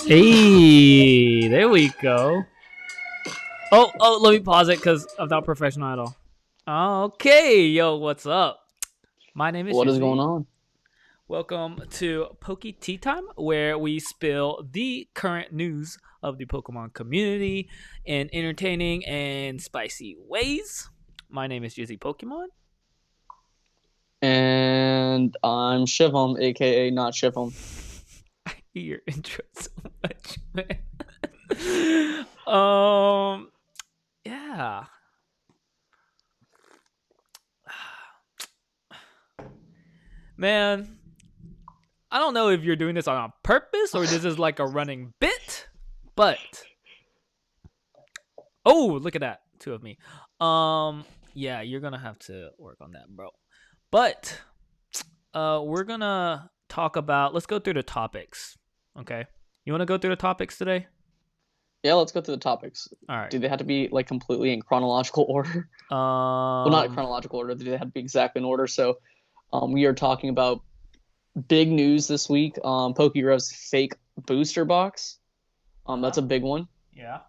Hey, there we go. Oh, let me pause it because I'm not professional at all. Okay, yo, what's up? My name is What is going Yizzy. on? Welcome to Pokey Tea Time, where we spill the current news of the Pokemon community in entertaining and spicy ways. My name is Yizzy Pokemon. And I'm Shivam, aka not Shivam. I hear your intro so much, man. Yeah. Man, I don't know if you're doing this on purpose or this is like a running bit, but oh, look at that, two of me. Yeah, you're gonna have to work on that, bro. But we're gonna talk about. Let's go through the topics. Okay, you want to go through the topics today? Yeah, let's go through the topics. All right. Do they have to be like completely in chronological order? Well, not Um, chronological order. Do they have to be exactly in order? So, we are talking about big news this week. Pokey Revs fake booster box. That's a big one. yeah.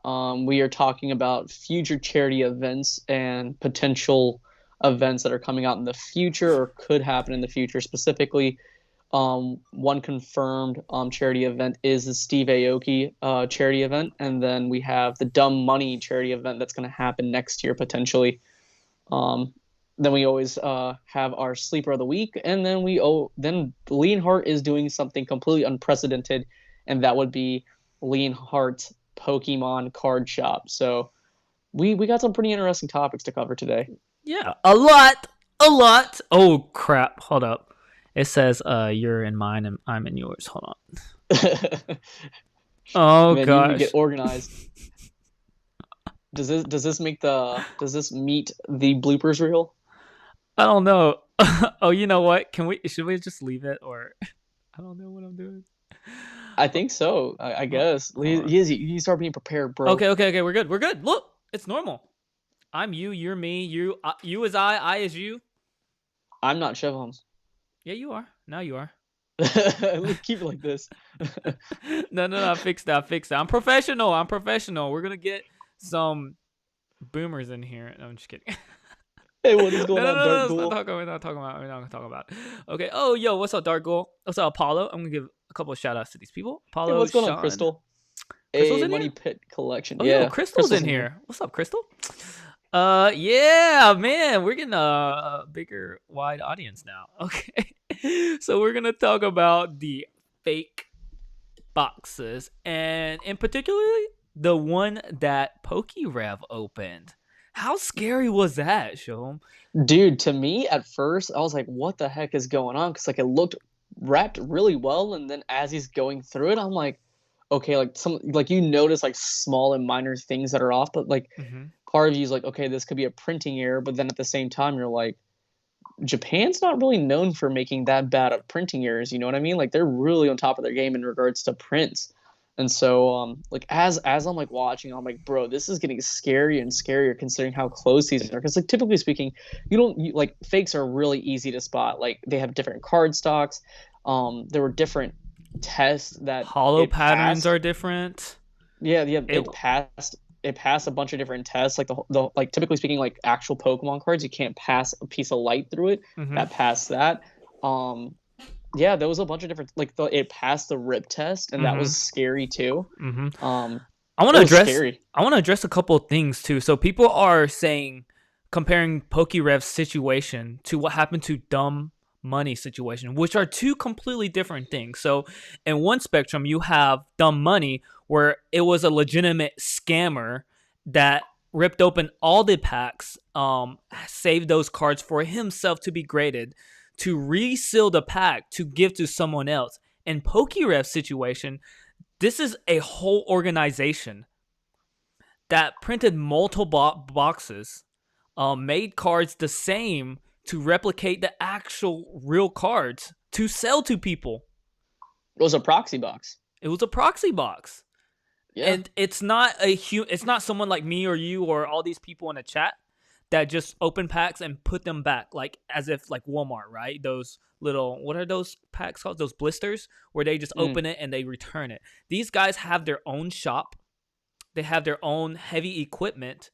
We are talking about future charity events and potential events that are coming out in the future or could happen in the future. Specifically, one confirmed charity event is the Steve Aoki charity event, and then we have the Dumb Money charity event that's going to happen next year potentially. Um, then we always have our sleeper of the week, and then Leonhardt is doing something completely unprecedented, and that would be Leonhardt's Pokemon card shop. So we got some pretty interesting topics to cover today. Yeah, a lot. Oh crap! Hold up. It says you're in mine and I'm in yours. Hold on. Oh Man, you need to get gosh. organized. Does this meet the bloopers reel? I don't know. Oh, you know what? Should we just leave it or I don't know what I'm doing. I think so. I guess. Hold on. You start being prepared, bro. Okay. We're good. We're good. Look, it's normal. I'm you. You're me. You is I is you. I'm not Chevron. Yeah, you are. Now you are. Let's keep it like this. No. I fixed that. I'm professional. We're gonna get some boomers in here. No, I'm just kidding. Hey, what is going on, No. Dark It's not Ghoul? talking. We're not talking about. We're not gonna talk about. Okay. Oh, yo, what's up, Dark Ghoul? What's up, Apollo? I'm gonna give a couple of shout outs to these people. Hey, Apollo, what's going on, Sean. Crystal? Crystal's A in here. Money Pit collection. Oh, yo, Yeah, Crystal's Crystal's in in here. here. What's up, Crystal? Yeah, man, we're getting a bigger, wide audience now. Okay, so we're gonna talk about the fake boxes, and in particularly the one that Pokey Rev opened. How scary was that, Shom? Dude, to me at first, I was like, "What the heck is going on?" Because like it looked wrapped really well, and then as he's going through it, I'm like, "Okay, like some like you notice like small and minor things that are off, but like Mm-hmm. part of you is like, okay, this could be a printing error, but then at the same time, you're like, Japan's not really known for making that bad of printing errors. You know what I mean? Like they're really on top of their game in regards to prints. And so, like as I'm like watching, I'm like, bro, this is getting scarier and scarier considering how close these are. Because like typically speaking, like fakes are really easy to spot. Like they have different card stocks. There were different tests that Hollow it patterns passed. are different. Yeah, It. it passed a bunch of different tests. Like the like typically speaking, like actual Pokemon cards, you can't pass a piece of light through it. Mm-hmm. That passed that. Um, yeah, there was a bunch of different it passed the rip test, and that Mm-hmm. was scary too. Mm-hmm. Um, I want it to was address. scary. I want to address a couple of things too. So people are saying comparing Pokérev's situation to what happened to Dumb Money situation, which are two completely different things. So in one spectrum, you have Dumb Money, where it was a legitimate scammer that ripped open all the packs, saved those cards for himself to be graded, to reseal the pack to give to someone else. In Pokérev's situation, this is a whole organization that printed multiple boxes, made cards the same to replicate the actual real cards to sell to people. It was a proxy box. It was a proxy box, Yeah, and it's not it's not someone like me or you or all these people in the chat that just open packs and put them back like as if like Walmart, right? Those little, what are those packs called? Those blisters where they just open it and they return it. These guys have their own shop. They have their own heavy equipment,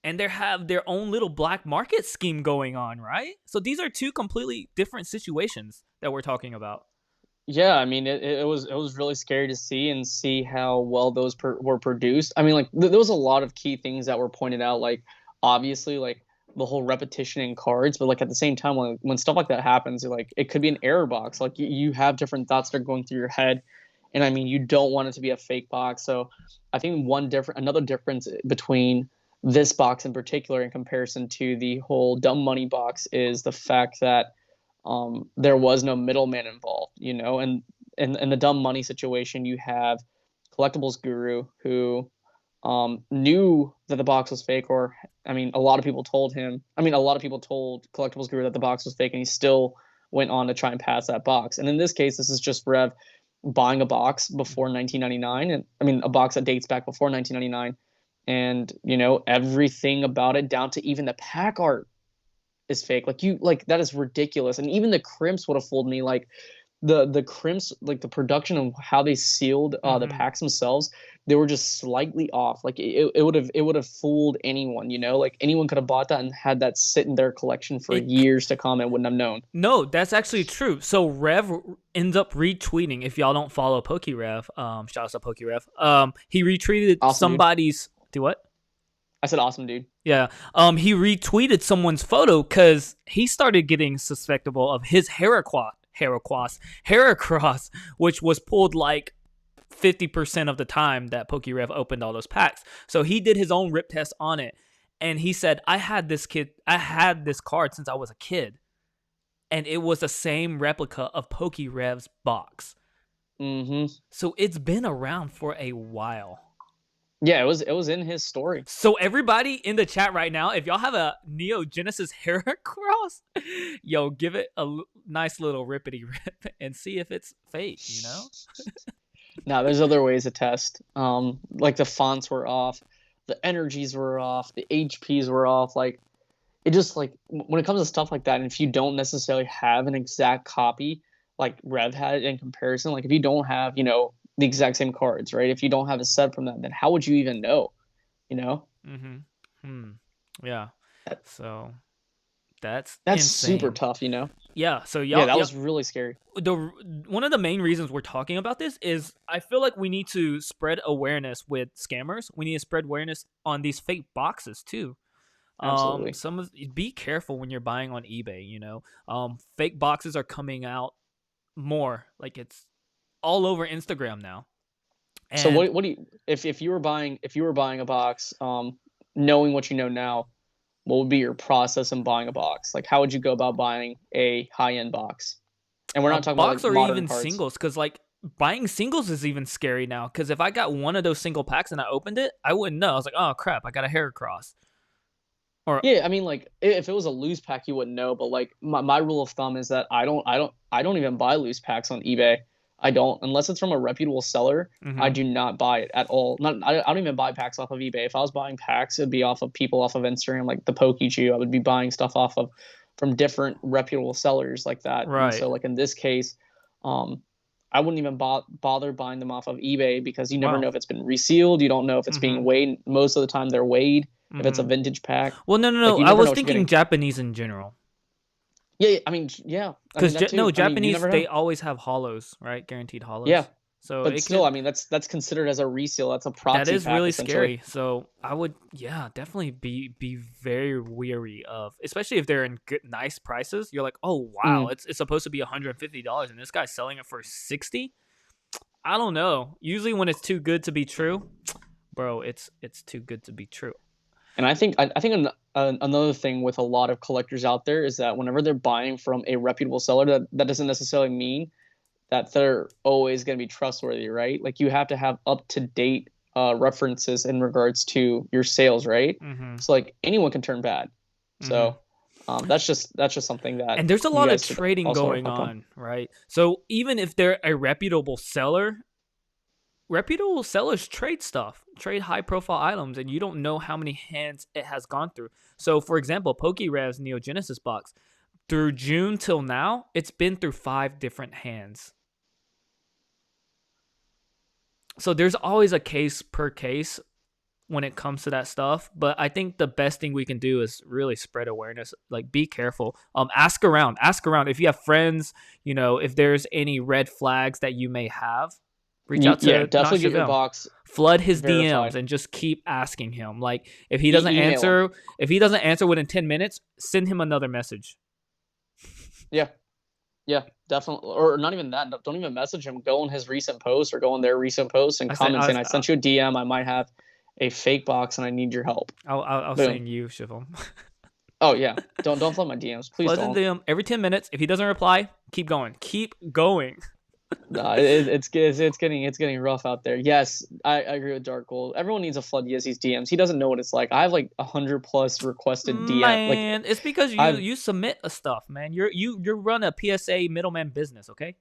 and they have their own little black market scheme going on, right? So these are two completely different situations that we're talking about. Yeah, I mean, it was really scary to see how well those were produced. I mean, like there was a lot of key things that were pointed out, like obviously like the whole repetition in cards, but like at the same time when stuff like that happens, like it could be an error box. Like you have different thoughts that are going through your head, and I mean you don't want it to be a fake box. So I think another difference between this box in particular in comparison to the whole dumb money box is the fact that there was no middleman involved, you know, and in the dumb money situation, you have Collectibles Guru who knew that the box was fake, or I mean, a lot of people told Collectibles Guru that the box was fake, and he still went on to try and pass that box. And in this case, this is just Rev buying a box before 1999, and I mean, a box that dates back before 1999, and you know, everything about it, down to even the pack art, is fake. Like that is ridiculous. And even the crimps would have fooled me. Like the crimps, like the production of how they sealed the packs themselves, they were just slightly off. Like it would have fooled anyone, you know? Like anyone could have bought that and had that sit in their collection for years to come and wouldn't have known. No, that's actually true. So Rev ends up retweeting. If y'all don't follow Pokey Rev, shout out to Pokey Rev. He retweeted somebody's. Do what? I said awesome, dude. Yeah. He retweeted someone's photo because he started getting suspectable of his Heracross, which was pulled like 50% of the time that PokeRev opened all those packs. So he did his own rip test on it, and he said, I had this card since I was a kid, and it was the same replica of PokeRev's box. So it's been around for a while. Yeah, it was in his story. So everybody in the chat right now, if y'all have a Neogenesis Heracross, yo, give it a nice little rippity rip and see if it's fake, you know? Now, there's other ways to test. Like the fonts were off, the energies were off, the HPs were off. Like it just like when it comes to stuff like that, and if you don't necessarily have an exact copy like Rev had in comparison, like if you don't have, you know, the exact same cards, right? If you don't have a set from them, then how would you even know? You know? Yeah. So that's insane. Super tough, you know? Yeah. So that was really scary. One of the main reasons we're talking about this is I feel like we need to spread awareness with scammers. We need to spread awareness on these fake boxes too. Absolutely. Be careful when you're buying on eBay. You know, fake boxes are coming out more. Like it's all over Instagram now. And so what do you if you were buying a box, knowing what you know now, what would be your process in buying a box? Like how would you go about buying a high-end box? And we're not talking box about like, or even cards. Singles, because like buying singles is even scary now. Because if I got one of those single packs and I opened it, I wouldn't know. I was like, oh crap, I got a Heracross. Yeah, I mean, like if it was a loose pack, you wouldn't know. But like my rule of thumb is that I don't even buy loose packs on eBay. I don't, unless it's from a reputable seller. I do not buy it at all. I don't even buy packs off of eBay. If I was buying packs, it'd be off of people off of Instagram, like the Pokey. I would be buying stuff from different reputable sellers like that. Right. And so like in this case, I wouldn't even bother buying them off of eBay because you never know if it's been resealed. You don't know if it's being weighed. Most of the time they're weighed if it's a vintage pack. Well, no. Like, I was thinking Japanese in general. Yeah, I mean, yeah. Because Japanese, they always have hollows, right? Guaranteed hollows. Yeah. So but still, I mean, that's considered as a resale. That's a proxy. That is pack, really scary. So I would, definitely be very weary of, especially if they're in good, nice prices. You're like, oh wow, it's supposed to be $150, and this guy's selling it for $60. I don't know. Usually, when it's too good to be true, bro, it's too good to be true. And I think another thing with a lot of collectors out there is that whenever they're buying from a reputable seller, that doesn't necessarily mean that they're always going to be trustworthy, right? Like you have to have up-to-date references in regards to your sales, right? So like anyone can turn bad. So that's just something that. And there's a lot of trading going on, right? So even if they're a reputable sellers trade stuff, trade high-profile items, and you don't know how many hands it has gone through. So, for example, Pokey Revs Neogenesis box, through June till now, it's been through 5 different hands. So there's always a case per case when it comes to that stuff. But I think the best thing we can do is really spread awareness. Like, be careful. Ask around. Ask around. If you have friends, if there's any red flags that you may have, reach out Yeah, to definitely get your Notshivam. box Flood his DMs verified. and just keep asking him. Like, if he doesn't Email him. answer within 10 minutes, send him another message. Yeah. Yeah, definitely. Or not even that. Don't even message him. Go on his recent posts or go on their recent posts and comment saying, I sent you a DM. I might have a fake box and I need your help. I'll send you, Shivam. Oh, yeah. Don't flood my DMs. Please Flood don't. the DM every 10 minutes. If he doesn't reply, keep going. Keep going. No, it's getting rough out there. Yes, I agree with Dark Gold. Everyone needs to flood Yizzy's DMs. He doesn't know what it's like. I have like 100+ requested DM. Man, like, it's because you submit a stuff, man. You run a PSA middleman business, okay?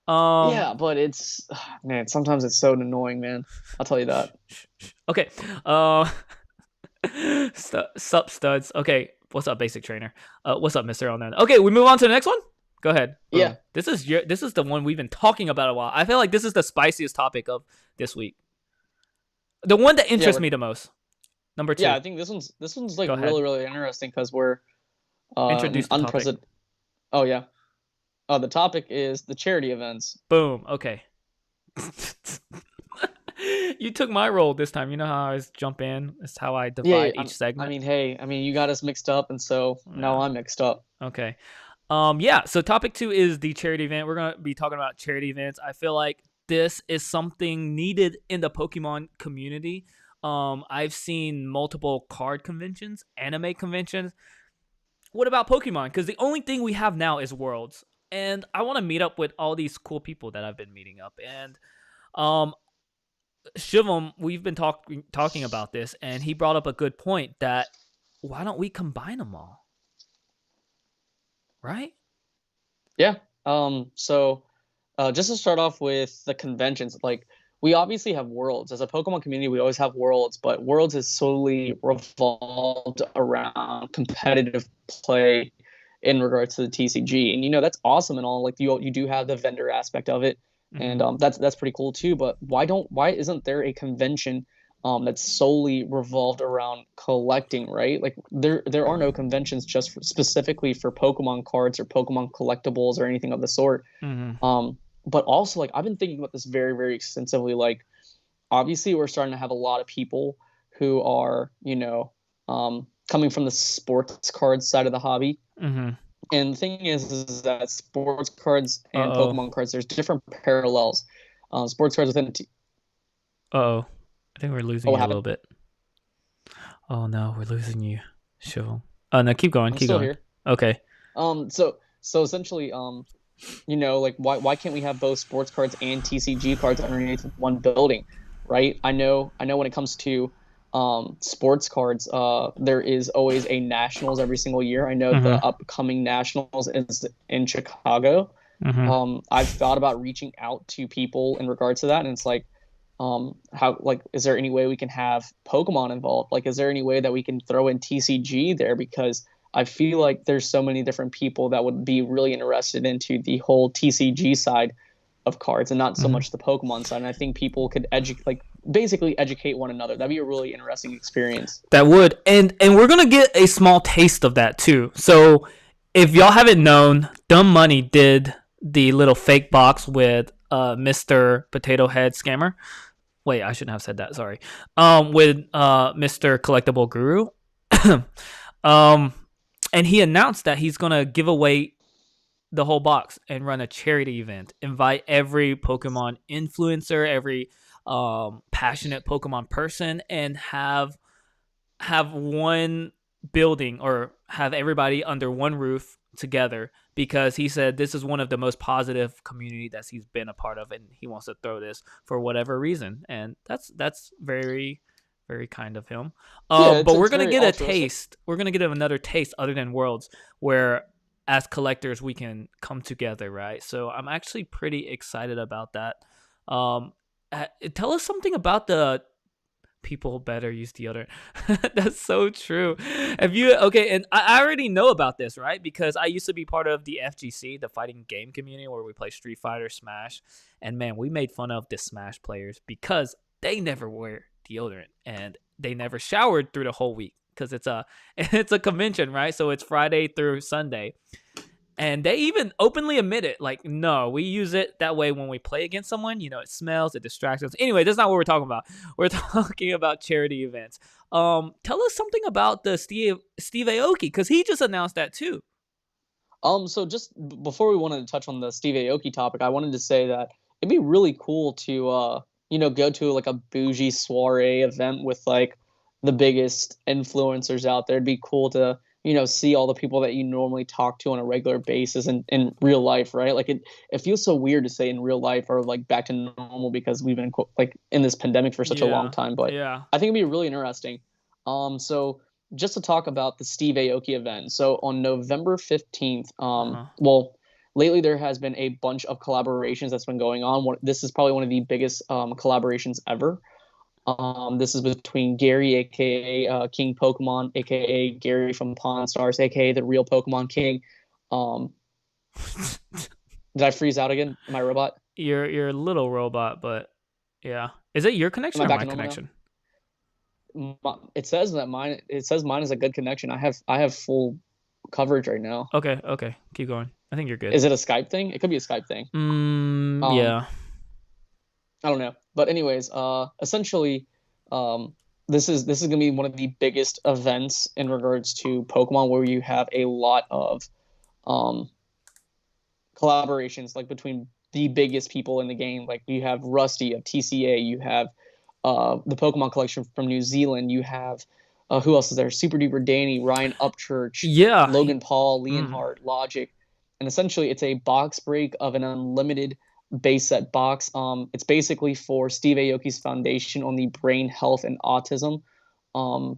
Yeah, but it's man. Sometimes it's so annoying, man. I'll tell you that. Okay. Sup studs. Okay, what's up, basic trainer? What's up, Mr. L9? Okay, we move on to the next one. Go ahead. Boom. Yeah. This is the one we've been talking about a while. I feel like this is the spiciest topic of this week. The one that interests me the most. Number 2. Yeah, I think this one's like really, really interesting because we're introduced the topic. Oh yeah. The topic is the charity events. Boom. Okay. You took my role this time. You know how I always jump in? It's how I divide each segment. I mean, you got us mixed up, and so now I'm mixed up. Okay. Yeah. So topic 2 is the charity event. We're gonna be talking about charity events. I feel like this is something needed in the Pokemon community. I've seen multiple card conventions, anime conventions. What about Pokemon? Because the only thing we have now is Worlds, and I want to meet up with all these cool people that I've been meeting up. And Shivam, we've been talking about this, and he brought up a good point that why don't we combine them all? Right? Yeah. So just to start off with the conventions, like we obviously have Worlds. As a Pokemon community, we always have Worlds, but Worlds is solely revolved around competitive play in regards to the TCG. And that's awesome and all. Like you do have the vendor aspect of it. Mm-hmm. And that's pretty cool too. But why isn't there a convention that's solely revolved around collecting, right? Like there are no conventions just specifically for Pokemon cards or Pokemon collectibles or anything of the sort. Mm-hmm. But also, like, I've been thinking about this very, very extensively. Like, obviously, we're starting to have a lot of people who are, coming from the sports cards side of the hobby. Mm-hmm. And the thing is that sports cards and Pokemon cards, there's different parallels. Sports cards within. I think we're losing you a little bit. Oh no, we're losing you. Sure. Oh no, keep going. Keep going. Here. Okay. So essentially, like why can't we have both sports cards and TCG cards underneath one building, right? I know when it comes to sports cards, there is always a nationals every single year. I know the upcoming nationals is in Chicago. I've thought about reaching out to people in regards to that, and it's like, is there any way we can have Pokemon involved? Like, is there any way that we can throw in TCG there? Because I feel like there's so many different people that would be really interested into the whole TCG side of cards and not so much the Pokemon side. And I think people could basically educate one another. That'd be a really interesting experience. That would. And we're going to get a small taste of that too. So if y'all haven't known, Dumb Money did the little fake box with Mr. Potato Head Scammer. Wait, I shouldn't have said that. Sorry. With Mr. Collectible Guru. And he announced that he's going to give away the whole box and run a charity event. Invite every Pokemon influencer, every passionate Pokemon person, and have one building or have everybody under one roof together, because he said this is one of the most positive community that he's been a part of, and he wants to throw this for whatever reason. And that's very, very kind of him. But we're going to get a taste. We're going to get another taste other than Worlds, where as collectors we can come together, right? So I'm actually pretty excited about that. Tell us something about the people better use deodorant. That's so true. Have you okay? And I already know about this, right? Because I used to be part of the FGC, the fighting game community, where we play Street Fighter, Smash, and man, we made fun of the Smash players because they never wear deodorant and they never showered through the whole week because it's a it's a convention, right? So it's Friday through Sunday. And they even openly admit it. Like, no, we use it that way when we play against someone. You know, it smells, it distracts us. Anyway, that's not what we're talking about. We're talking about charity events. Tell us something about the Steve Aoki, because he just announced that too. So just before we wanted to touch on the Steve Aoki topic, I wanted to say that it'd be really cool to go to like a bougie soiree event with like the biggest influencers out there. It'd be cool to see all the people that you normally talk to on a regular basis in real life, right? Like it feels so weird to say in real life or like back to normal because we've been like in this pandemic for such a long Yeah, time. But yeah. I think it'd be really interesting. So just to talk about the Steve Aoki event. So on November 15th, Uh-huh. well, lately there has been a bunch of collaborations that's been going on. This is probably one of the biggest collaborations ever. This is between Gary, aka King Pokemon, aka Gary from Pawn Stars, aka the real Pokemon King. Um, did I freeze out again? Am I a robot? You're a little robot, but yeah. Is it your Am connection I or back my to normal connection? now? It says that mine. It says mine is a good connection. I have full coverage right now. Okay. Keep going. I think you're good. Is it a Skype thing? It could be a Skype thing. Um, Yeah. I don't know. But anyways, essentially, this is gonna be one of the biggest events in regards to Pokemon, where you have a lot of um collaborations like between the biggest people in the game. Like you have Rusty of TCA, you have the Pokemon collection from New Zealand, you have who else is there? Super Duper Danny, Ryan Upchurch, Yeah. Logan Paul, Mm. Leonhardt, Logic, and essentially it's a box break of an unlimited base set box. It's basically for Steve Aoki's foundation on the Brain Health and Autism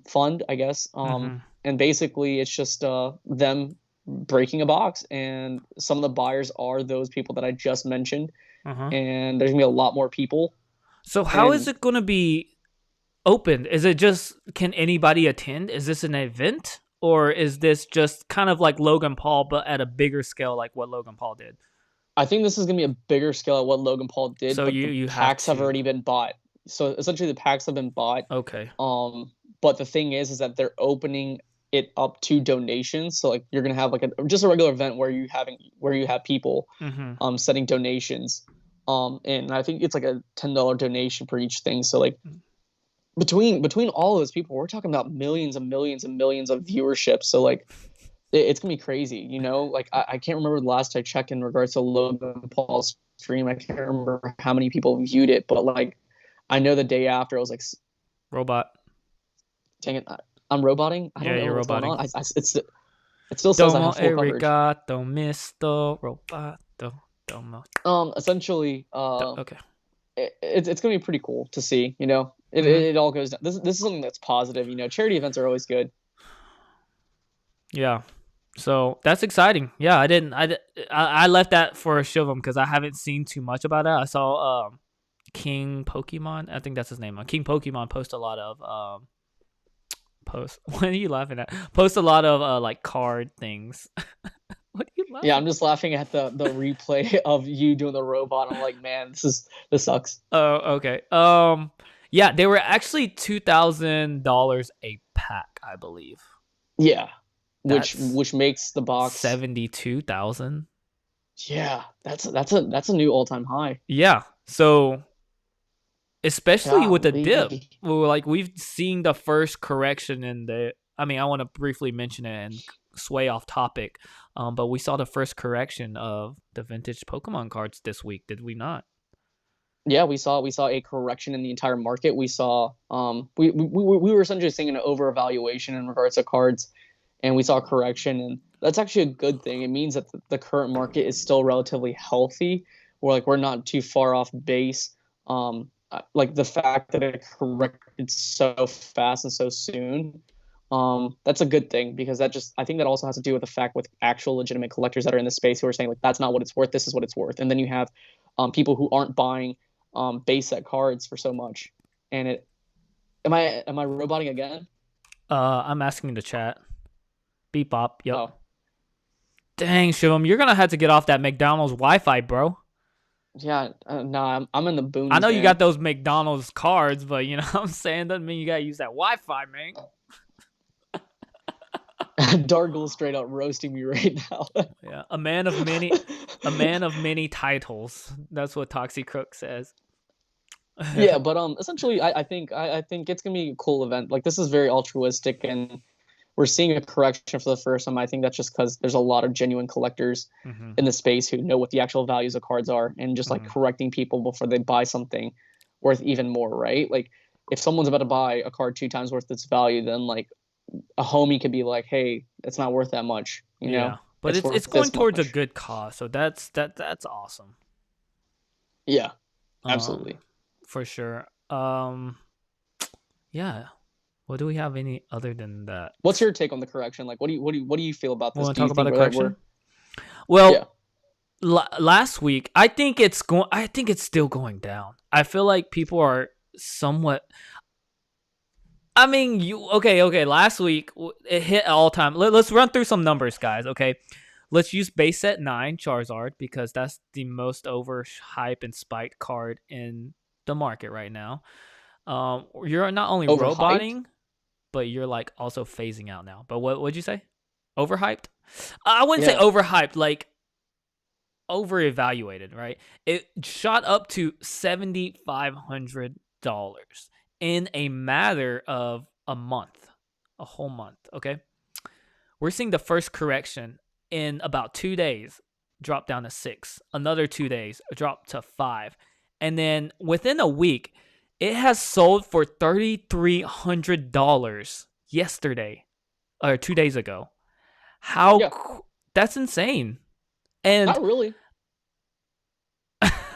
fund, I guess. Mm-hmm. And basically it's just them breaking a box, and some of the buyers are those people that I just mentioned, Uh-huh. and there's gonna be a lot more people. So how is And it going to be opened? Is it just can anybody attend? Is this an event or is this just kind of like Logan Paul but at a bigger scale like what Logan Paul did? I think this is gonna be a bigger scale at what Logan Paul did, So but you the you have packs have to. already been bought. So essentially the packs have been bought. Okay. But the thing is that they're opening it up to donations. So like you're gonna have like just a regular event where you have people Mhm. setting donations. And I think it's like a $10 donation for each thing. So like between all of those people, we're talking about millions and millions and millions of viewership. So like it's gonna be crazy, Like I can't remember the last I checked in regards to Logan Paul's stream. I can't remember how many people viewed it, but like I know the day after I was like, Robot. dang it, I'm roboting. I don't Yeah, know you're what's going roboting. on. It still says I Domo have full coverage. arigato, Mister Roboto. Domo. Essentially, Okay. it's gonna be pretty cool to see. Mhm. It all goes down. This is something that's positive. Charity events are always good. Yeah. So that's exciting. Yeah, I left that for Shivam because I haven't seen too much about it. I saw King Pokemon. I think that's his name. King Pokemon post a lot of post. What are you laughing at? Post a lot of like card things. What are you Yeah, laughing? I'm just laughing at the replay of you doing the robot. I'm like, man, this sucks. Oh, okay. Yeah, they were actually $2,000 a pack, I believe. Yeah, That's which makes the box. 72,000. Yeah, that's a new all time high. Yeah. So especially with the dip, Golly. like we've seen the first correction in the. I mean, I want to briefly mention it and sway off topic, but we saw the first correction of the vintage Pokemon cards this week, did we not? Yeah, we saw a correction in the entire market. We saw we were essentially seeing an over evaluation in regards to cards, and we saw a correction, and that's actually a good thing. It means that the current market is still relatively healthy. We're not too far off base. Like the fact that it corrected so fast and so soon, that's a good thing, because I think that also has to do with the fact with actual legitimate collectors that are in the space who are saying like that's not what it's worth. This is what it's worth, and then you have people who aren't buying base set cards for so much, and Am I roboting again? I'm asking the chat. Beep bop. Yep. Oh, Dang, Shivam, you're gonna have to get off that McDonald's Wi-Fi, bro. yeah. Nah, I'm in the I know boonies, you got man. those McDonald's cards, but you know what I'm saying, doesn't mean you gotta use that Wi-Fi, man. Dargle straight up roasting me right now. Yeah, a man of many titles. That's what Toxic Crook says. Yeah, but essentially, I think it's gonna be a cool event. Like this is very altruistic, and we're seeing a correction for the first time. I think that's just because there's a lot of genuine collectors hmm in the space who know what the actual values of cards are, and just like hmm correcting people before they buy something worth even more, right? Like if someone's about to buy a card 2 times worth its value, then like a homie could be like, hey, it's not worth that much, Yeah, but it's it's worth going this towards a much. good cause, so that's awesome. Yeah, Um, absolutely. for sure. Yeah. What do we have any other than that? What's your take on the correction? Like, what do you feel about We this? want to Do you talk about think the we're correction? yeah? Well, last week, I think it's going. I think it's still going down. I feel like people are somewhat. I mean, you okay? Last week it hit all time. Let's run through some numbers, guys. Okay, let's use base set 9 Charizard because that's the most over hype and spiked card in the market right now. You're not only Overhyped? roboting, but you're like also phasing out now. But what'd you say? Overhyped? I wouldn't say Yeah. overhyped. Like over evaluated, right? It shot up to $7,500 in a matter of a month, a whole month. Okay, we're seeing the first correction in about 2 days drop down to 6, another 2 days drop to 5, and then within a week, it has sold for $3,300 yesterday or 2 days ago. Yeah. That's insane. And Not really.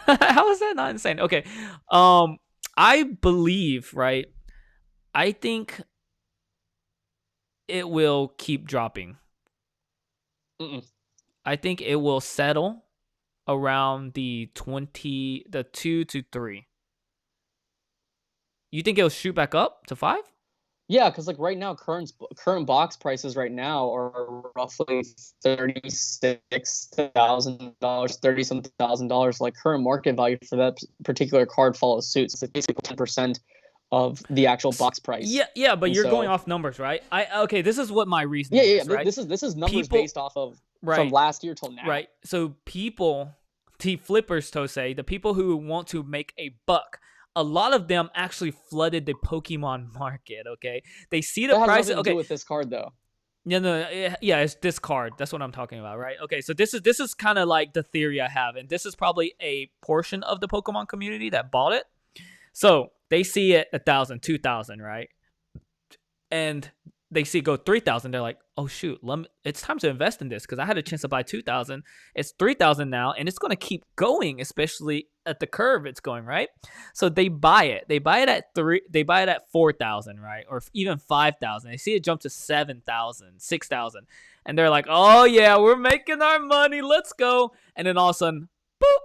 how is that not insane? Okay. Um, I believe, right? I think it will keep dropping. Mm-mm. I think it will settle around the 2 to 3. You think it'll shoot back up to 5? Yeah, because like right now, current box prices right now are roughly $36,000, $30-something thousand dollars. Like current market value for that particular card follows suit. So it's basically 10% of the actual box price. Yeah, but And you're going so off numbers, right? I Okay, this is what my yeah, reasoning yeah, yeah. is, right? This is numbers People based off of from right, last year till now. right. So people, T flippers to say, the people who want to make a buck, a lot of them actually flooded the Pokemon market. Okay, they see the That has price. nothing to do Okay, with this card though. yeah, no, yeah, it's this card. That's what I'm talking about, right? Okay, so this is kind of like the theory I have, and this is probably a portion of the Pokemon community that bought it. So they see it 1,000, 2,000, right? And they see it go 3,000. They're like, oh shoot, it's time to invest in this because I had a chance to buy 2,000. It's 3,000 now, and it's gonna keep going, especially at the curve it's going, right? So they buy it. They buy it at 3. They buy it at 4,000, right? Or even 5,000. They see it jump to 7,000, 6,000, and they're like, oh yeah, we're making our money. Let's go. And then all of a sudden, boop,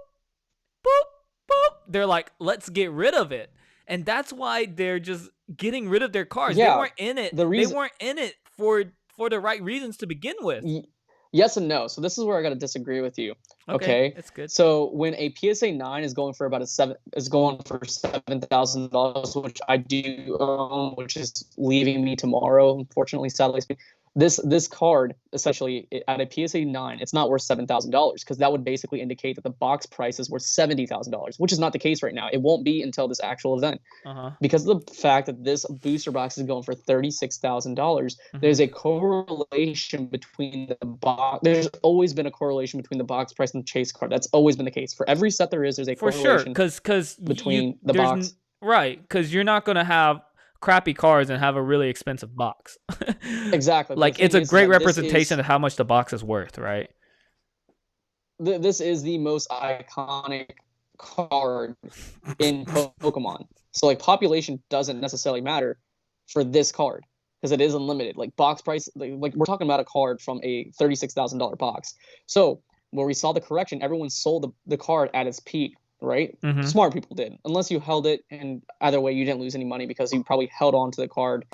boop, boop. They're like, let's get rid of it. And that's why they're just getting rid of their cars. They Yeah, weren't in it. the They reason weren't in it for the right reasons to begin with. yes and no. So this is where I got to disagree with you. Okay, Okay. it's good. So when a PSA 9 is going for about a seven is going for $7,000, which I do own, which is leaving me tomorrow, unfortunately, sadly. This card essentially at a PSA 9, it's not worth $7,000 because that would basically indicate that the box price is worth $70,000, which is not the case right now. It won't be until this actual event Uh huh. because of the fact that this booster box is going for $36,000. Mm-hmm. There's a correlation between the box. There's always been a correlation between the box price and the chase card. That's always been the case for every set there is. There's a For sure, correlation because between the box. right, because you're not gonna have crappy cars and have a really expensive box. Exactly. But the Like it's thing a is great that this representation is of how much the box is worth, right? this is the most iconic card in Pokemon. So like population doesn't necessarily matter for this card because it is unlimited. Like box price, like we're talking about a card from a $36,000 box. So where we saw the correction, everyone sold the card at its peak, right? Mm-hmm. Smart people did. Unless you held it, and either way, you didn't lose any money because you probably held on to the card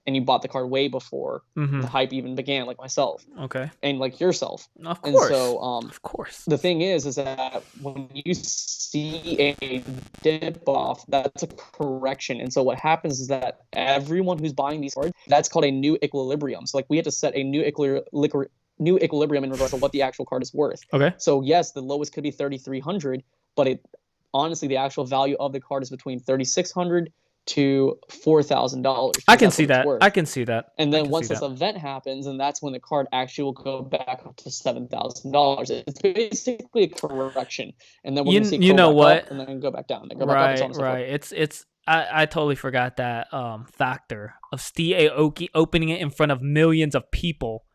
and you bought the card way before the hype even began, like myself Okay. and like yourself. Of And course. so, Of course. the thing is that when you see a dip off, that's a correction. And so what happens is that everyone who's buying these cards, that's called a new equilibrium. So like we had to set a new equilibrium in regards to what the actual card is worth. Okay. So yes, the lowest could be 3,300, but it honestly the actual value of the card is between 3,600 to $4,000. I can see that. I can see that. And then once this event happens, and that's when the card actually will go back up to $7,000. It's basically a correction, and then we're going to see you know what, up and then go back down, then go right, back up, right. It's I totally forgot that factor of Steve Aoki opening it in front of millions of people.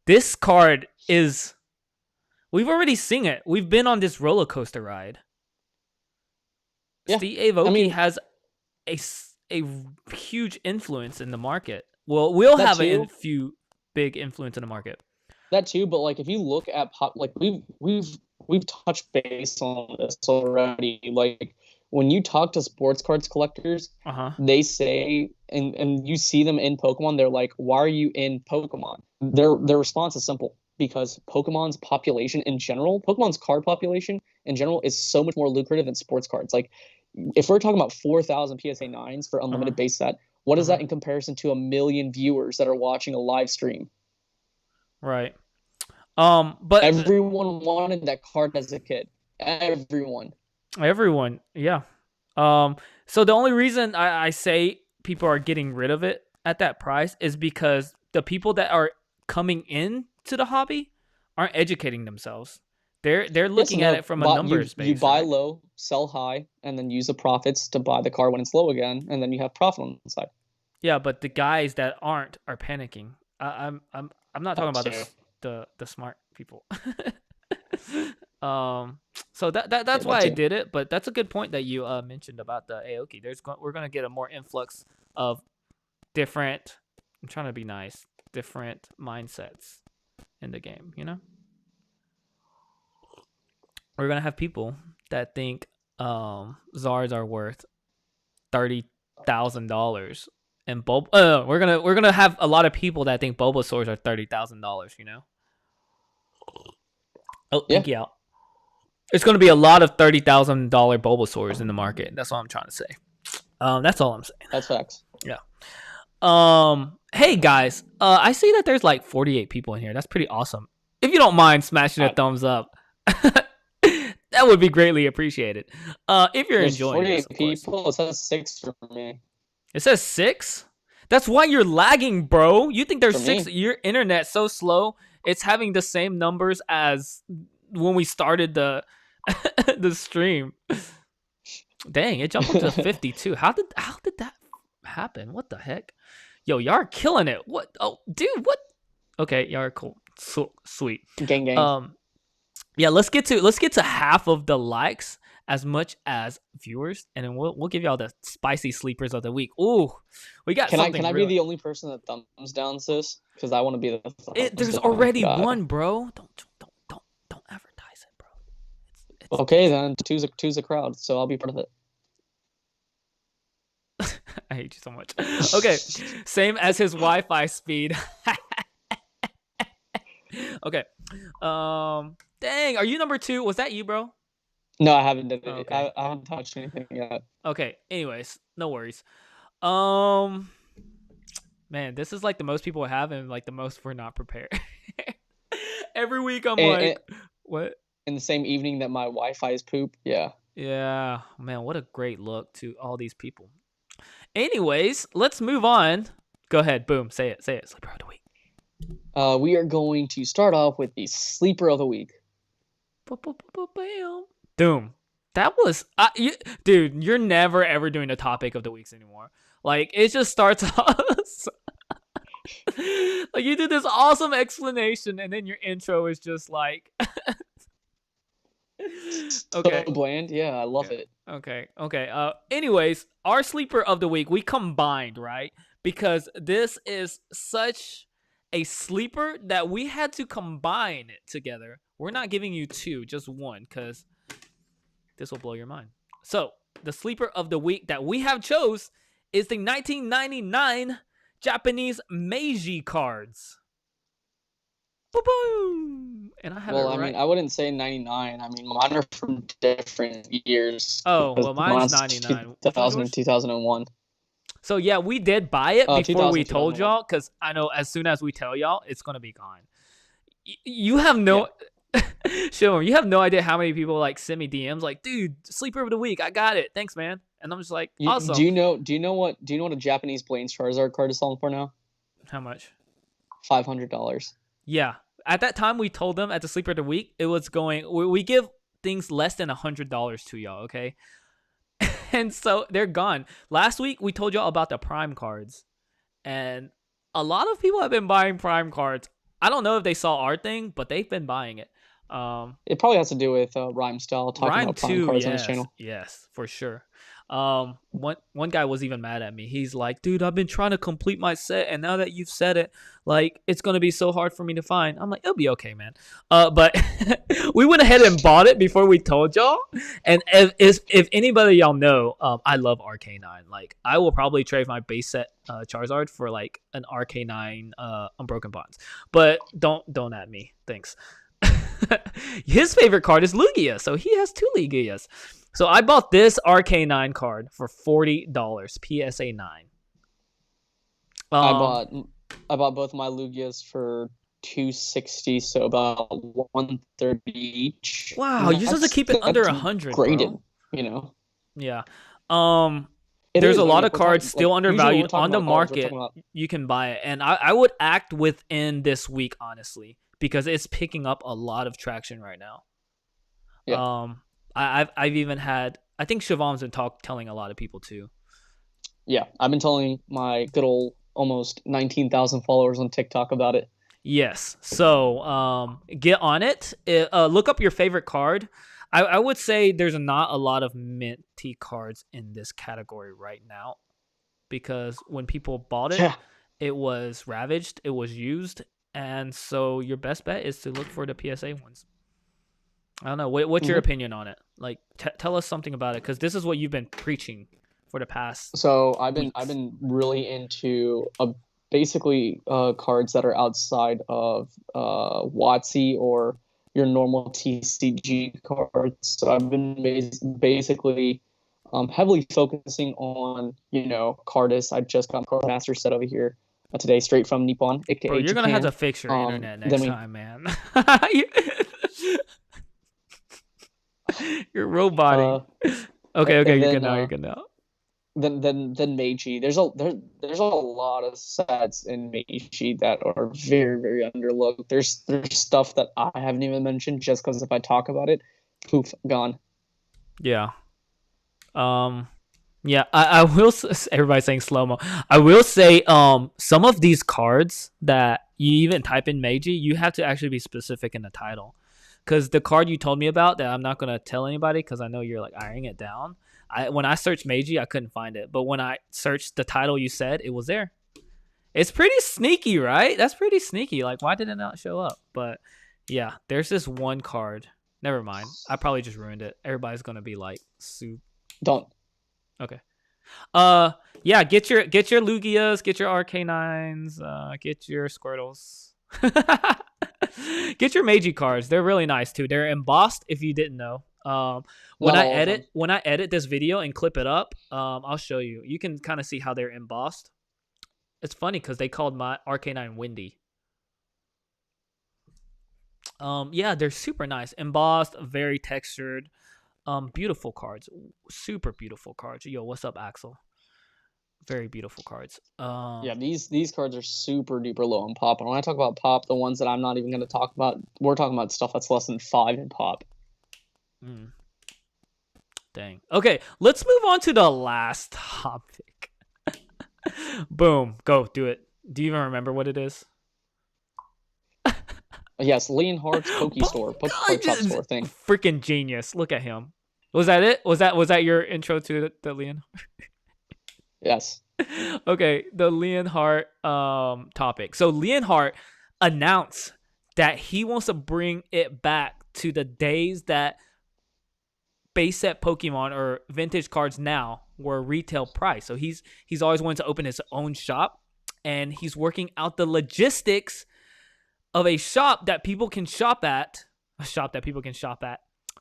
This card is, we've already seen it. We've been on this roller coaster ride. Yeah. Steve Aoki has a huge influence in the market. Well, we'll have a few big influence in the market. That too, but like if you look at like we've touched base on this already. Like when you talk to sports cards collectors, they say, and you see them in Pokemon, they're like, "Why are you in Pokemon?" Their response is simple: because Pokemon's population in general, Pokemon's card population in general, is so much more lucrative than sports cards. Like, if we're talking about 4,000 PSA 9s for unlimited base set, what is that in comparison to 1 million viewers that are watching a live stream? Right. But everyone wanted that card as a kid. Everyone, yeah. So the only reason I say people are getting rid of it at that price is because the people that are coming in to the hobby aren't educating themselves. They're looking at it from a numbers base. You buy low, sell high, and then use the profits to buy the card when it's low again, and then you have profit on the side. Yeah, but the guys that aren't are panicking. I'm not talking about the smart people. So that's why I did it. But that's a good point that you mentioned about the Aoki. We're gonna get a more influx of different. I'm trying to be nice. Different mindsets in the game. You know. We're gonna have people that think Zards are worth $30,000, and we're gonna have a lot of people that think Bulbasaurs are $30,000. You know. Oh, yeah. Thank you out. It's gonna be a lot of $30,000 Bulbasaurs in the market. That's all I'm trying to say. That's all I'm saying. That's facts. Yeah. Hey guys, I see that there's like 48 people in here. That's pretty awesome. If you don't mind smashing a thumbs up. That would be greatly appreciated. If you're enjoying this, of course. People, it says 6 for me. It says 6? That's why you're lagging, bro. You think there's 6? Your internet's so slow. It's having the same numbers as when we started the the stream. Dang, it jumped up to 52. How did that happen? What the heck? Yo, y'all are killing it. What? Oh, dude, what? Okay, y'all are cool. Sweet. Gang. Yeah, let's get to half of the likes as much as viewers, and then we'll give y'all the spicy sleepers of the week. Ooh, we got. Can I be the only person that thumbs down this? Because I want to be the. There's already one, bro. Don't advertise it, bro. It's okay, then two's a crowd, so I'll be part of it. I hate you so much. Okay, same as his Wi-Fi speed. Okay. Dang, are you number 2? Was that you, bro? No, I haven't done it. Okay. I haven't touched anything yet. Okay. Anyways, no worries. Man, this is like the most people have, and like the most we're not prepared. Every week I'm what? In the same evening that my Wi-Fi is poop. Yeah. Yeah, man, what a great look to all these people. Anyways, let's move on. Go ahead, boom, say it. Sleeper of the week. We are going to start off with the sleeper of the week. Doom. That was, dude. You're never ever doing the topic of the weeks anymore. Like it just starts off. Like you do this awesome explanation, and then your intro is just like. Okay. So bland. Yeah, I love it. Okay. Anyways, our sleeper of the week we combined, right? Because this is such a sleeper that we had to combine it together. We're not giving you 2, just 1, because This will blow your mind. So the sleeper of the week that we have chose is the 1999 Japanese Meiji Cards. Boom! And I have it right. I mean, I wouldn't say 99. I mean, mine are from different years. Oh, well, mine's 99. 2000 and 2001. So, yeah, we did buy it before we told 2001. y'all, because I know as soon as we tell y'all, it's going to be gone. You have no... Yeah. Show him. You have no idea how many people, like, send me DMs like, dude, sleeper of the week, I got it. Thanks, man. And I'm just like, awesome. Do you know what a Japanese Blaine's Charizard card is selling for now? How much? $500. Yeah. At that time, we told them at the sleeper of the week, it was going. We give things less than $100 to y'all, okay? And so they're gone. Last week, we told y'all about the Prime cards, and a lot of people have been buying Prime cards. I don't know if they saw our thing, but they've been buying it. It probably has to do with Rhyme Style talking about Prime cards on his channel. Yes, for sure. One guy was even mad at me. He's like, dude, I've been trying to complete my set, and now that you've said it, like, it's gonna be so hard for me to find. I'm like, it'll be okay, man. But we went ahead and bought it before we told y'all. And if anybody y'all know, I love RK9. Like, I will probably trade my base set Charizard for like an RK9 Unbroken Bonds. But don't at me. Thanks. His favorite card is Lugia, so he has 2 Lugias. So I bought this RK9 card for $40, PSA 9. I bought both my Lugias for $260, so about $130 each. Wow, you're supposed to keep it under $100. Graded, bro. you know. Yeah. There's a lot of cards still undervalued on the market. You can buy it, and I would act within this week, honestly, because it's picking up a lot of traction right now. Yeah. I've even had, I think Shavam's been telling a lot of people too. Yeah, I've been telling my good old almost 19,000 followers on TikTok about it. Yes, so get on it. Look up your favorite card. I would say there's not a lot of minty cards in this category right now, because when people bought it, it was ravaged, it was used, and so your best bet is to look for the PSA ones. I don't know. What's your opinion on it? Like, tell us something about it, because this is what you've been preaching for the past. So I've been really into basically cards that are outside of WotC or your normal TCG cards. So I've been basically heavily focusing on, Cardist. I just got Card Master set over here today, straight from Nippon, aka Bro, you're Japan. Gonna have to fix your internet next time, man. You're roboting. Okay, you're good now. Then Meiji. There's a lot of sets in Meiji that are very, very underlooked. There's stuff that I haven't even mentioned just because if I talk about it, poof, gone. Yeah. Yeah, I will. Everybody's saying slow-mo. I will say, some of these cards that you even type in Meiji, you have to actually be specific in the title. Because the card you told me about that I'm not going to tell anybody because I know you're like eyeing it down. When I searched Meiji, I couldn't find it. But when I searched the title you said, it was there. It's pretty sneaky, right? That's pretty sneaky. Like, why did it not show up? But yeah, there's this one card. Never mind. I probably just ruined it. Everybody's going to be like, soup. Don't. Okay. Yeah, get your Lugias, get your RK9s, get your Squirtles. Get your Meiji cards. They're really nice too. They're embossed if you didn't know. When I edit this video and clip it up, I'll show you. You can kind of see how they're embossed. It's funny because they called my RK9 Windy. Yeah, they're super nice. Embossed, very textured. Beautiful cards. Super beautiful cards. Yo, what's up, Axel? Very beautiful cards. Yeah, these cards are super duper low in pop. And when I talk about pop, the ones that I'm not even going to talk about, we're talking about stuff that's less than 5 in pop. Dang. Okay, let's move on to the last topic. Boom. Go, do it. Do you even remember what it is? Yes, Leonhards Pokey Shop Store thing. Freaking genius. Look at him. Was that it? Was that your intro to the Leon? Yes. Okay, the Leonhardt topic. So Leonhardt announced that he wants to bring it back to the days that base set Pokemon or vintage cards now were retail price. So he's always wanted to open his own shop, and he's working out the logistics of a shop that people can shop at,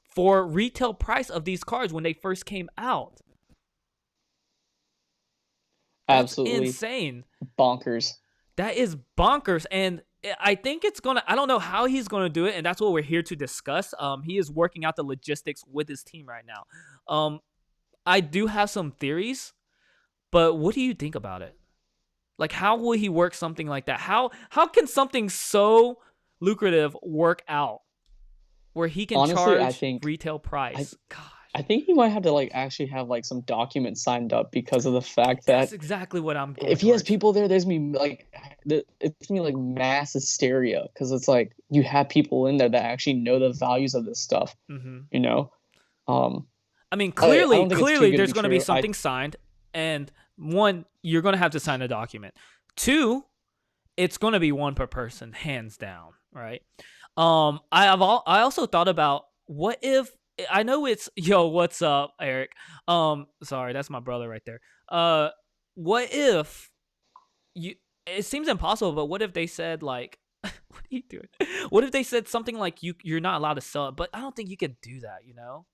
for retail price of these cards when they first came out. That's Absolutely insane. bonkers. That is bonkers. And I think it's going to, I don't know how he's going to do it. And that's what we're here to discuss. He is working out the logistics with his team right now. I do have some theories, but what do you think about it? Like, how will he work something like that? How can something so lucrative work out where he can Honestly, I charge think retail price? Gosh. I think he might have to like actually have like some documents signed up because of the fact that That's exactly what I'm going if he has towards. people there, there's gonna be like it's gonna be like mass hysteria because it's like you have people in there that actually know the values of this stuff. Mm-hmm. You know, I mean, I don't think it's too clearly, good to there's be going to be true. something signed, and one, you're going to have to sign a document. Two, it's going to be one per person, hands down, right? I also thought about what if I know it's what's up, Eric? Sorry, that's my brother right there. What if you? It seems impossible, but what if they said like, what are you doing? What if they said something like you're not allowed to sell it? But I don't think you can do that,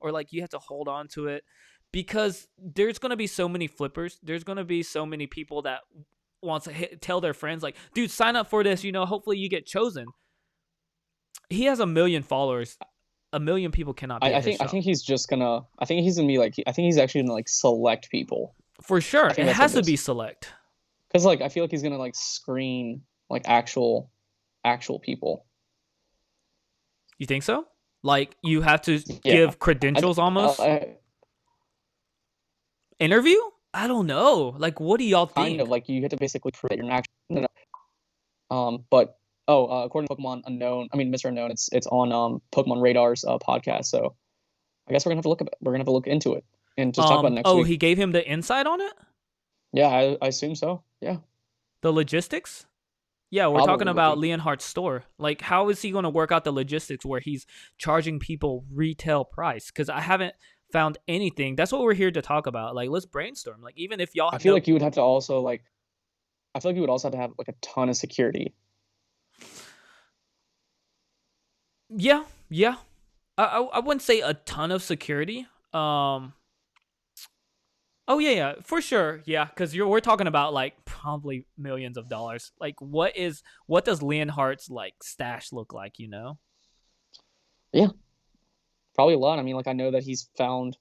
or like you have to hold on to it because there's gonna be so many flippers. There's gonna be so many people that wants to tell their friends like, dude, sign up for this. Hopefully you get chosen. He has 1 million followers. 1 million people cannot be. I think he's just gonna. I think he's gonna be like. I think he's actually gonna like select people for sure. It has to be select. Because like I feel like he's gonna like screen like actual people. You think so? Like you have to give credentials almost. Interview? I don't know. Like, what do y'all think? Kind of like you have to basically prove that you're not. But according to Pokemon Unknown, I mean Mr. Unknown, it's on Pokemon Radar's podcast. So I guess we're gonna have to look into it and just talk about it next week. Oh, he gave him the insight on it? Yeah, I assume so. Yeah. The logistics? Yeah, we're talking about Leonhards Store. Like, how is he going to work out the logistics where he's charging people retail price? Because I haven't found anything. That's what we're here to talk about. Like, let's brainstorm. Like, even if y'all, I feel like you would have to also like, I feel like you would also have to have like a ton of security. Yeah. I wouldn't say a ton of security. Oh yeah, for sure. Yeah, because we're talking about like probably millions of dollars. Like, what does Leonhardt's like stash look like? Yeah, probably a lot. I mean, like I know that he's found.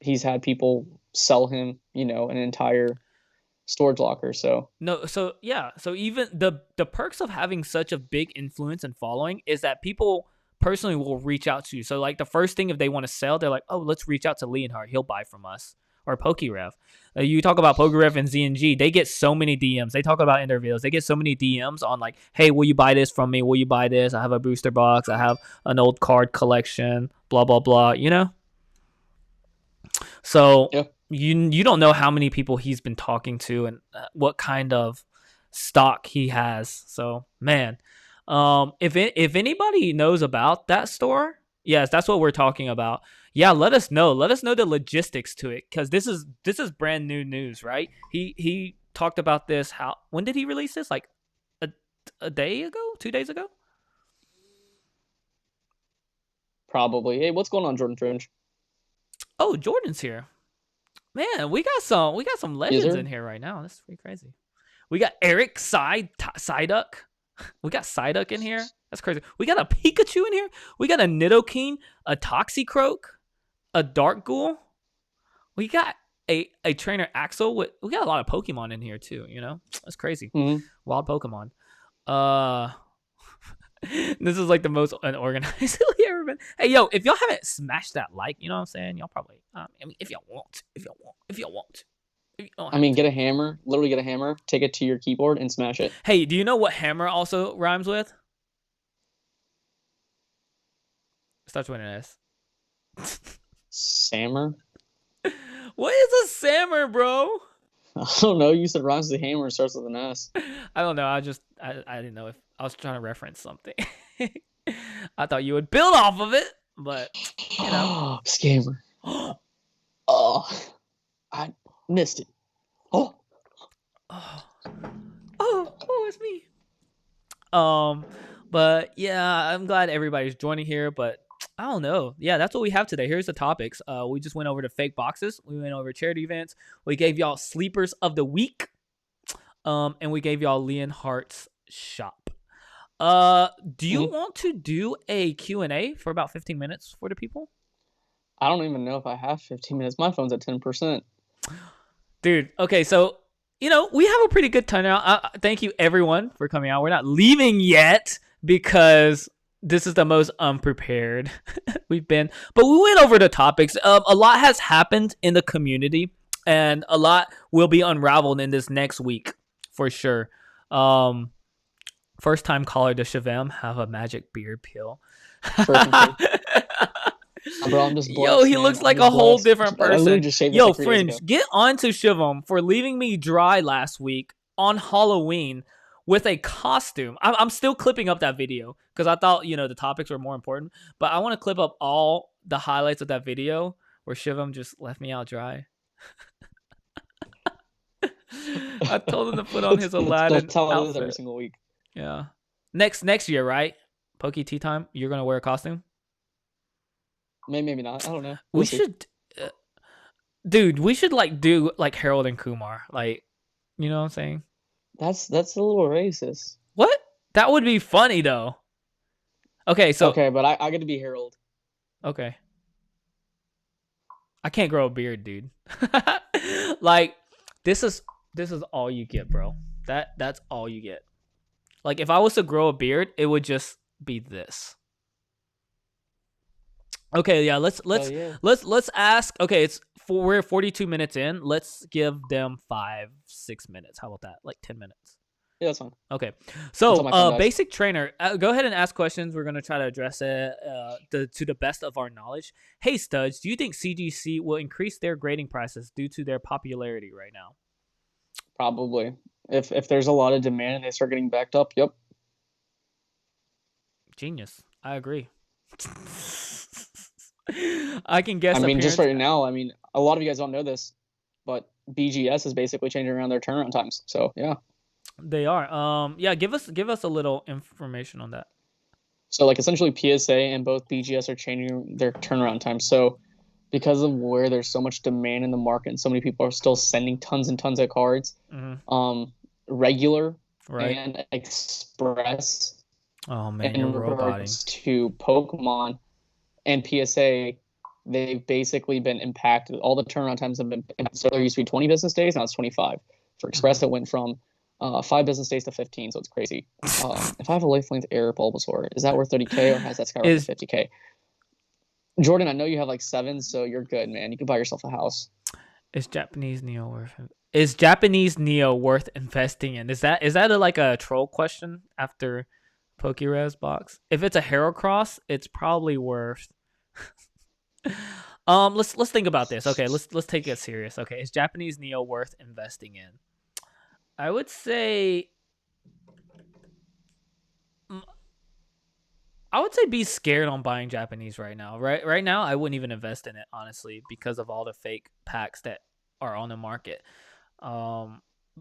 He's had people sell him. An entire storage locker. So even the perks of having such a big influence and following is that people personally will reach out to you. So like the first thing if they want to sell, they're like, oh, let's reach out to Leonhardt. He'll buy from us. Or Pokey Rev. You talk about Pokey Rev and ZNG, they get so many DMs. They talk about in their videos. They get so many DMs on like, hey, will you buy this from me? Will you buy this? I have a booster box. I have an old card collection. Blah, blah, blah. So you don't know how many people he's been talking to and what kind of stock he has. So, man, if anybody knows about that store, yes, that's what we're talking about. Yeah, let us know. Let us know the logistics to it because this is brand new news, right? He talked about this. When did he release this? Like a day ago, 2 days ago? Probably. Hey, what's going on, Jordan Fringe? Oh, Jordan's here. Man, we got some legends in here right now. This is pretty crazy. We got Eric Psyduck. We got Psyduck in here. That's crazy. We got a Pikachu in here. We got a Nidoking, a Toxicroak, a Dark Ghoul. We got a trainer Axel. We got a lot of Pokemon in here too. That's crazy. Mm-hmm. Wild Pokemon. This is like the most unorganized we ever been. Hey, yo, if y'all haven't smashed that like, you know what I'm saying? Y'all probably. If y'all want. Get a hammer. Literally get a hammer. Take it to your keyboard and smash it. Hey, do you know what hammer also rhymes with? Starts with an S. Sammer? What is a Sammer, bro? I don't know. You said rhymes with a hammer starts with an S. I don't know. I didn't know if I was trying to reference something. I thought you would build off of it, but Scammer. Oh, I missed it. Oh, It's me. But yeah, I'm glad everybody's joining here. But I don't know. Yeah, that's what we have today. Here's the topics. We just went over the fake boxes. We went over charity events. We gave y'all sleepers of the week. And we gave y'all Leonhards shop. Do you want to do a Q&A for about 15 minutes for the people? I don't even know if I have 15 minutes. My phone's at 10%. Dude, okay, so we have a pretty good turnout. Thank you everyone for coming out. We're not leaving yet because this is the most unprepared we've been. But we went over the topics. A lot has happened in the community, and a lot will be unraveled in this next week for sure. First time caller to Shivam have a magic beard peel. Bro, I'm just blessed, yo, he looks like a whole different person. I literally just shaved yo, like 3 days Fringe, ago. get on to Shivam for leaving me dry last week on Halloween with a costume. I'm still clipping up that video because I thought, the topics were more important. But I want to clip up all the highlights of that video where Shivam just left me out dry. I told him to put on his Aladdin That's how it outfit. is every single week. Yeah. Next year, right? Pokey Tea Time, you're going to wear a costume? Maybe not. I don't know. We should, dude. We should do Harold and Kumar. You know what I'm saying? That's a little racist. What? That would be funny though. Okay, so but I get to be Harold. Okay. I can't grow a beard, dude. This is all you get, bro. That's all you get. If I was to grow a beard, it would just be this. Okay, yeah, let's ask. Okay, we're 42 minutes in. Let's give them 5-6 minutes. How about that? 10 minutes. Yeah, that's fine. Okay, so basic trainer, go ahead and ask questions. We're gonna try to address it to the best of our knowledge. Hey, Studs, do you think CGC will increase their grading prices due to their popularity right now? Probably. If there's a lot of demand and they start getting backed up, yep. Genius. I agree. I can guess. Just right now, a lot of you guys don't know this, but BGS is basically changing around their turnaround times. So yeah, they are. Yeah, give us a little information on that. So essentially, PSA and both BGS are changing their turnaround time. So because of where there's so much demand in the market and so many people are still sending tons and tons of cards, regular and express. Oh man, in regards to Pokemon and PSA, they've basically been impacted. All the turnaround times have been. So there used to be 20 business days, now it's 25. For Express, it went from 5 business days to 15, so it's crazy. If I have a lifelink Air Bulbasaur, is that worth 30K or has that skyrocketed to 50K? Jordan, I know you have 7, so you're good, man. You can buy yourself a house. Is Japanese Neo worth investing in? Is that a troll question after Pokey Revs box? If it's a Heracross, it's probably worth. Let's think about this. Okay, let's take it serious. Okay, is Japanese Neo worth investing in? I would say be scared on buying Japanese right now. Right now, I wouldn't even invest in it, honestly, because of all the fake packs that are on the market.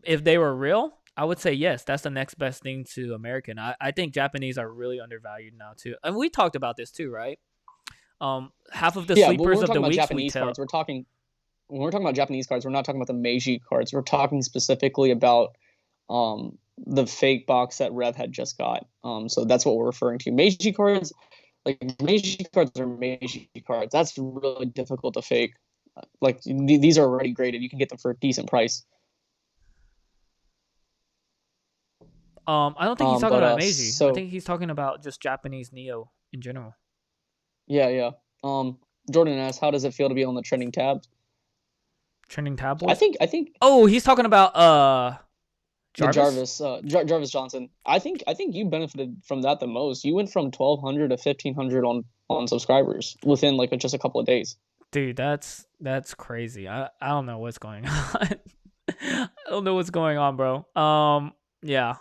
If they were real, I would say yes, that's the next best thing to American. I think Japanese are really undervalued now too. And we talked about this too, right? Half of the sleepers of the week we tell. Cards, when we're talking about Japanese cards, we're not talking about the Meiji cards. We're talking specifically about the fake box that Rev had just got. So that's what we're referring to. Meiji cards are Meiji cards. That's really difficult to fake. These are already graded. You can get them for a decent price. I don't think he's talking about Meiji. I think he's talking about just Japanese Neo in general. Yeah. Jordan asks, how does it feel to be on the trending tabs? Trending tab boys? I think. Oh, he's talking about Jarvis Johnson. I think you benefited from that the most. You went from 1,200 to 1,500 on subscribers within just a couple of days. Dude, that's crazy. I don't know what's going on. I don't know what's going on, bro. Yeah.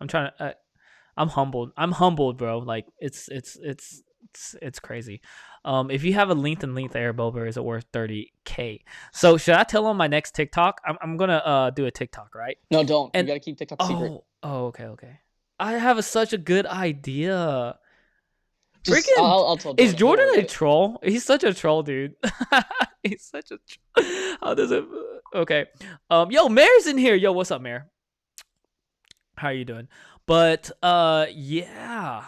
I'm humbled. I'm humbled, bro. It's crazy. If you have a length air boba, is it worth 30K? So should I tell him my next TikTok? I'm gonna do a TikTok, right? No, don't. You And gotta keep TikTok secret. okay. I have such a good idea. Just Freaking I'll tell is Jordan. Don't Jordan worry a about it. troll? He's such a troll, dude. He's such a how does it okay. Yo, Mayor's in here. Yo, what's up, Mayor? How are you doing? But yeah.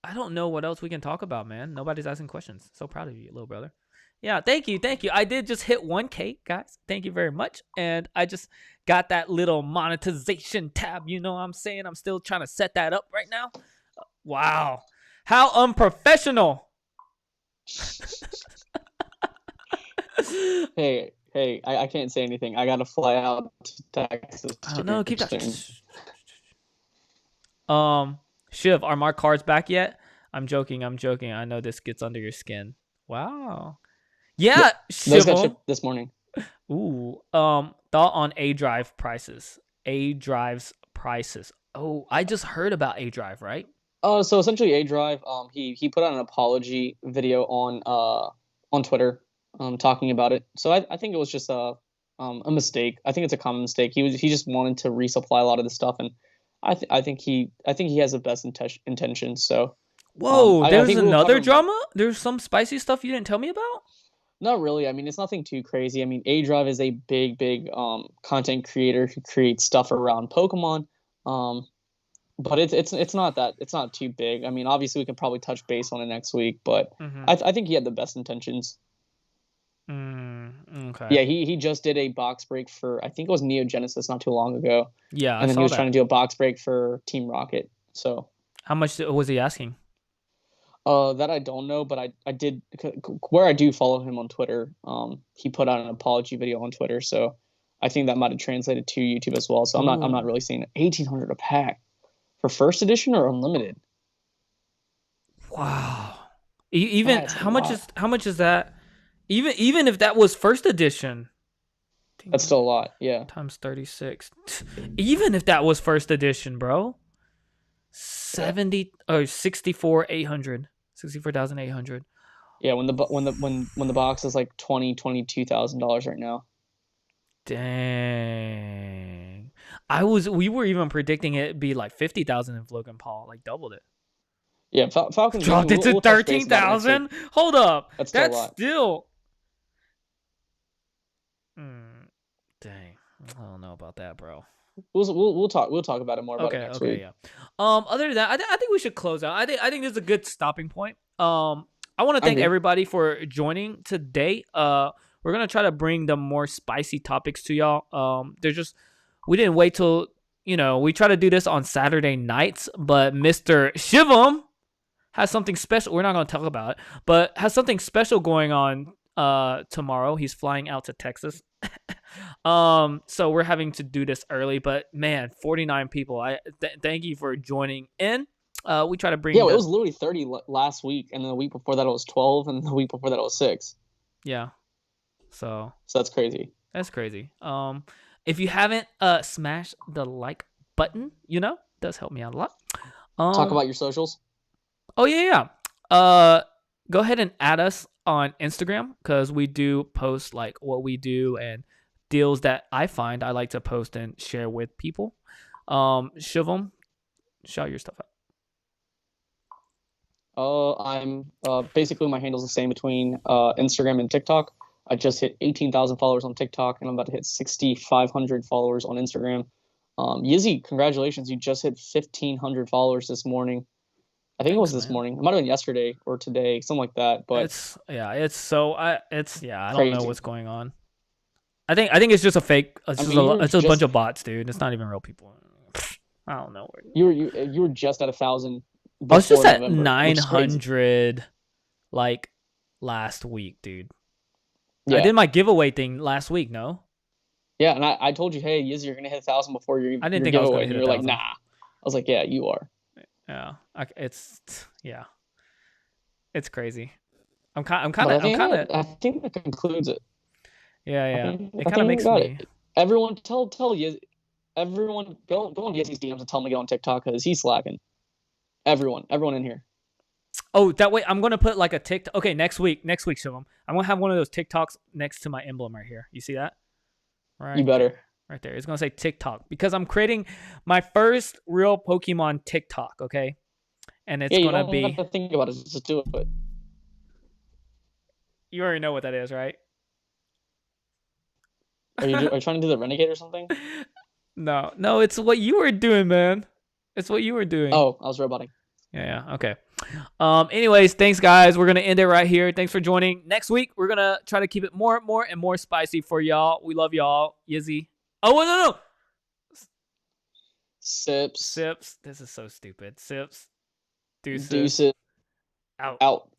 I don't know what else we can talk about, man. Nobody's asking questions. So proud of you, little brother. Yeah, thank you. I did just hit 1K, guys. Thank you very much. And I just got that little monetization tab. You know what I'm saying? I'm still trying to set that up right now. Wow. How unprofessional. Hey, I can't say anything. I gotta fly out to Texas. I don't know. Keep that. Shiv, are my cards back yet? I'm joking. I know this gets under your skin. Wow. Yeah, Those got Shiv. shipped this morning. Ooh. Thought on A drive prices. A drive's prices. Oh, I just heard about A drive, right? So essentially, A Drive, he put out an apology video on Twitter, talking about it. So I think it was just a mistake. I think it's a common mistake. He just wanted to resupply a lot of the stuff, and I think he has the best intentions. So Whoa, I there's think we'll another cover. drama? There's some spicy stuff you didn't tell me about? Not really. I mean, it's nothing too crazy. I mean, A Drive is a big content creator who creates stuff around Pokemon. But it's not too big. I mean, obviously we can probably touch base on it next week, but I think he had the best intentions. Okay. Yeah, he just did a box break for, I think it was Neogenesis not too long ago. Yeah, and then he was trying to do a box break for Team Rocket. So how much was he asking? That I don't know, but I did, where I do follow him on Twitter. He put out an apology video on Twitter, so I think that might have translated to YouTube as well. So I'm not really seeing it. 1,800 a pack. For first edition or unlimited? Wow. Even That's how much is that? Even if that was first edition. That's still a lot, yeah. Times 36. Even if that was first edition, bro. 64,800. 64,800. Yeah, when the box is like $22,000 right now. Dang. We were even predicting it'd be like 50,000 if Logan Paul like doubled it. Yeah, Falcon dropped it to 13,000. Hold up, that's still. Dang, I don't know about that, bro. We'll talk about it more about it next week. Yeah. Other than that, I think we should close out. I think this is a good stopping point. I want to thank everybody for joining today. We're gonna try to bring the more spicy topics to y'all. We didn't wait till we try to do this on Saturday nights, but Mr. Shivam has something special. We're not gonna talk about it, but has something special going on tomorrow. He's flying out to Texas. So we're having to do this early, but man, 49 people. Thank you for joining in. We try to bring. Yeah, it was literally 30 last week, and then the week before that it was 12, and the week before that it was 6. Yeah. So that's crazy. That's crazy. If you haven't smashed the like button, does help me out a lot. Talk about your socials. Oh yeah. Go ahead and add us on Instagram because we do post like what we do and deals that I find I like to post and share with people. Shivam, shout your stuff out. I'm basically my handle's the same between Instagram and TikTok. I just hit 18,000 followers on TikTok, and I'm about to hit 6,500 followers on Instagram. Yizzy, congratulations! You just hit 1,500 followers this morning. I think it was this morning. It might have been yesterday or today, something like that. But I don't know what's going on. I think it's just a fake. It's a bunch of bots, dude. It's not even real people. I don't know. You were just at 1,000. I was just at 900, like last week, dude. Yeah. I did my giveaway thing last week. No. Yeah, and I told you, hey, Yizzy, you're gonna hit 1,000 before your I didn't think giveaway. I was gonna hit 1,000. You're like, nah. I was like, yeah, you are. Yeah, it's crazy. I think that concludes it. Yeah. It kind of makes me. Everyone tell Yizzy. Everyone go on Yizzy's DMs and tell him to get on TikTok because he's slacking. Everyone in here. Oh, that way I'm gonna put like a TikTok. Okay, next week, Shivam. I'm gonna have one of those TikToks next to my emblem right here. You see that? You Right better. there. Right there. It's gonna say TikTok because I'm creating my first real Pokemon TikTok. Okay, and it's Yeah, you gonna don't be. got to think about it. Just do it. You already know what that is, right? Are you trying to do the renegade or something? No, no, it's what you were doing, man. It's what you were doing. Oh, I was roboting. Yeah, okay. Anyways, thanks guys. We're gonna end it right here. Thanks for joining. Next week, we're gonna try to keep it more and more spicy for y'all. We love y'all. Yizzy. Oh no. Sips. Sips. This is so stupid. Sips. Deuces. Deuces. Out. Out.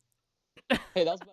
Hey, that was better.